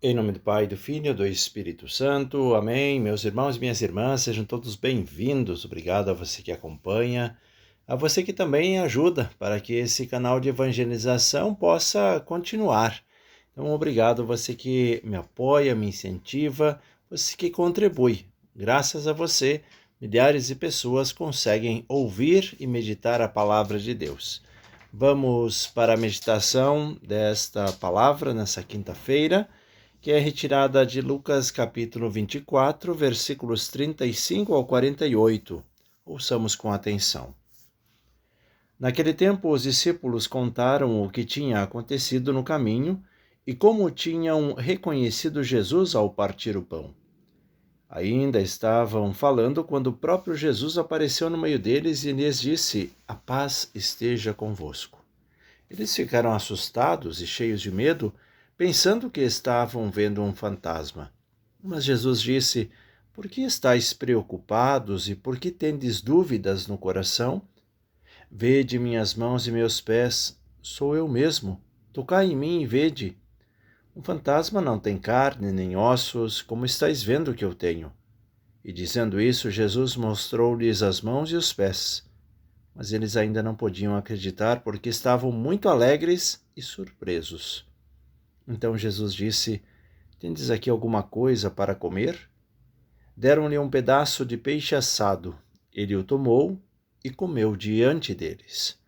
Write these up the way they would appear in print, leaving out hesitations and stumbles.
Em nome do Pai, do Filho e do Espírito Santo. Amém. Meus irmãos e minhas irmãs, sejam todos bem-vindos. Obrigado a você que acompanha, a você que também ajuda para que esse canal de evangelização possa continuar. Então, obrigado a você que me apoia, me incentiva, você que contribui. Graças a você, milhares de pessoas conseguem ouvir e meditar a palavra de Deus. Vamos para a meditação desta palavra nessa quinta-feira, que é retirada de Lucas capítulo 24, versículos 35 ao 48. Ouçamos com atenção. Naquele tempo, os discípulos contaram o que tinha acontecido no caminho e como tinham reconhecido Jesus ao partir o pão. Ainda estavam falando quando o próprio Jesus apareceu no meio deles e lhes disse: "A paz esteja convosco." Eles ficaram assustados e cheios de medo, pensando que estavam vendo um fantasma. Mas Jesus disse: "Por que estáis preocupados e por que tendes dúvidas no coração? Vede minhas mãos e meus pés, sou eu mesmo. Tocai em mim e vede. Um fantasma não tem carne nem ossos, como estáis vendo que eu tenho." E dizendo isso, Jesus mostrou-lhes as mãos e os pés. Mas eles ainda não podiam acreditar porque estavam muito alegres e surpresos. Então Jesus disse: "Tendes aqui alguma coisa para comer?" Deram-lhe um pedaço de peixe assado. Ele o tomou e comeu diante deles.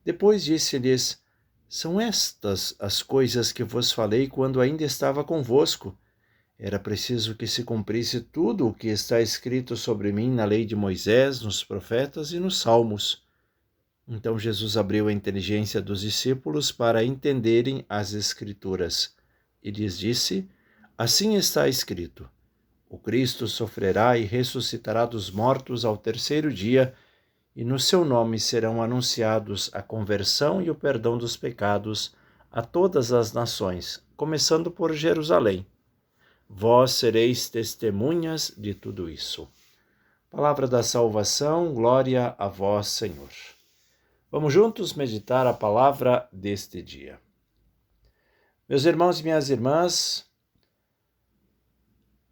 Depois disse-lhes: "São estas as coisas que vos falei quando ainda estava convosco. Era preciso que se cumprisse tudo o que está escrito sobre mim na lei de Moisés, nos profetas e nos salmos." Então Jesus abriu a inteligência dos discípulos para entenderem as Escrituras e lhes disse: "Assim está escrito: o Cristo sofrerá e ressuscitará dos mortos ao terceiro dia, e no seu nome serão anunciados a conversão e o perdão dos pecados a todas as nações, começando por Jerusalém. Vós sereis testemunhas de tudo isso." Palavra da salvação, glória a vós, Senhor. Vamos juntos meditar a palavra deste dia. Meus irmãos e minhas irmãs,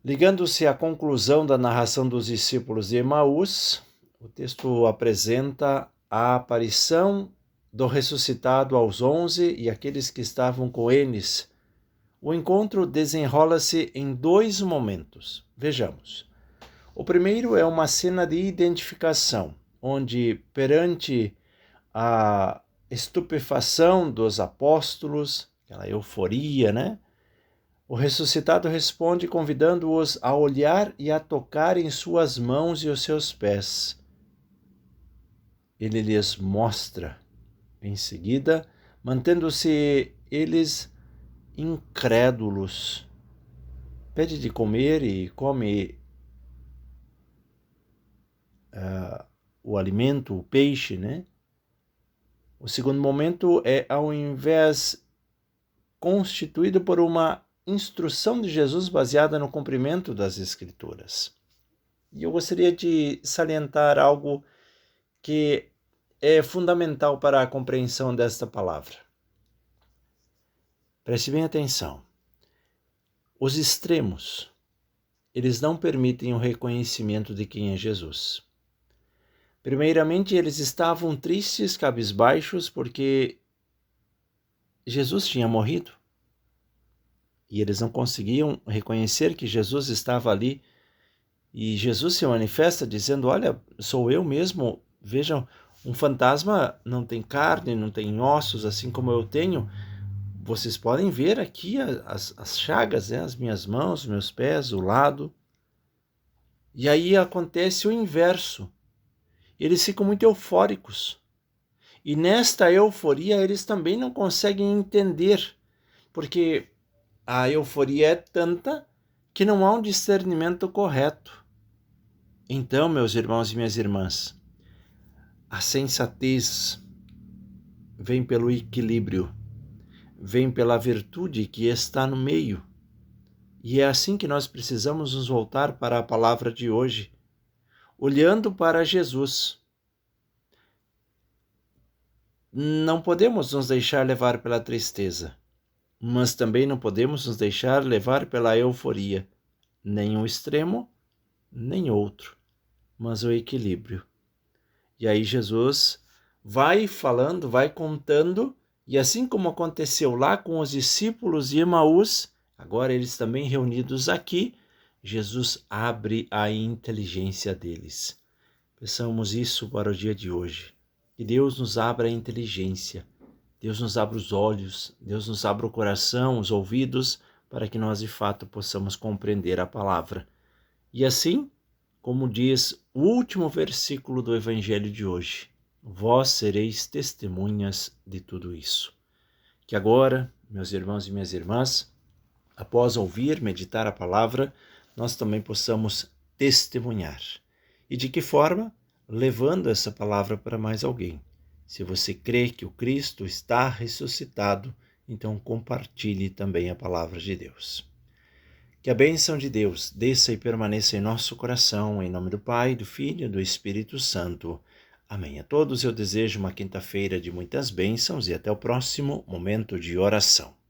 ligando-se à conclusão da narração dos discípulos de Emaús, o texto apresenta a aparição do ressuscitado aos 11 e aqueles que estavam com eles. O encontro desenrola-se em dois momentos. Vejamos. O primeiro é uma cena de identificação, onde, perante a estupefação dos apóstolos, aquela euforia, né? O ressuscitado responde convidando-os a olhar e a tocar em suas mãos e os seus pés. Ele lhes mostra, em seguida, mantendo-se eles incrédulos. Pede de comer e come o alimento, o peixe, né? O segundo momento é, ao invés, constituído por uma instrução de Jesus baseada no cumprimento das Escrituras. E eu gostaria de salientar algo que é fundamental para a compreensão desta palavra. Preste bem atenção. Os extremos, eles não permitem o reconhecimento de quem é Jesus. Primeiramente, eles estavam tristes, cabisbaixos, porque Jesus tinha morrido. E eles não conseguiam reconhecer que Jesus estava ali. E Jesus se manifesta dizendo: "Olha, sou eu mesmo. Vejam, um fantasma não tem carne, não tem ossos, assim como eu tenho. Vocês podem ver aqui as chagas, né? As minhas mãos, meus pés, o lado." E aí acontece o inverso. Eles ficam muito eufóricos. E nesta euforia eles também não conseguem entender, porque a euforia é tanta que não há um discernimento correto. Então, meus irmãos e minhas irmãs, a sensatez vem pelo equilíbrio, vem pela virtude que está no meio. E é assim que nós precisamos nos voltar para a palavra de hoje, olhando para Jesus. Não podemos nos deixar levar pela tristeza. mas também não podemos nos deixar levar pela euforia, nem um extremo, nem outro, mas o equilíbrio. E aí Jesus vai falando, vai contando, e assim como aconteceu lá com os discípulos de Emaús, agora eles também reunidos aqui, Jesus abre a inteligência deles. Peçamos isso para o dia de hoje. Que Deus nos abra a inteligência, Deus nos abra os olhos, Deus nos abra o coração, os ouvidos, para que nós de fato possamos compreender a palavra. E assim, como diz o último versículo do Evangelho de hoje, vós sereis testemunhas de tudo isso. Que agora, meus irmãos e minhas irmãs, após ouvir, meditar a palavra, nós também possamos testemunhar. E de que forma? Levando essa palavra para mais alguém. Se você crê que o Cristo está ressuscitado, então compartilhe também a palavra de Deus. Que a bênção de Deus desça e permaneça em nosso coração, em nome do Pai, do Filho e do Espírito Santo. Amém. A todos eu desejo uma quinta-feira de muitas bênçãos e até o próximo momento de oração.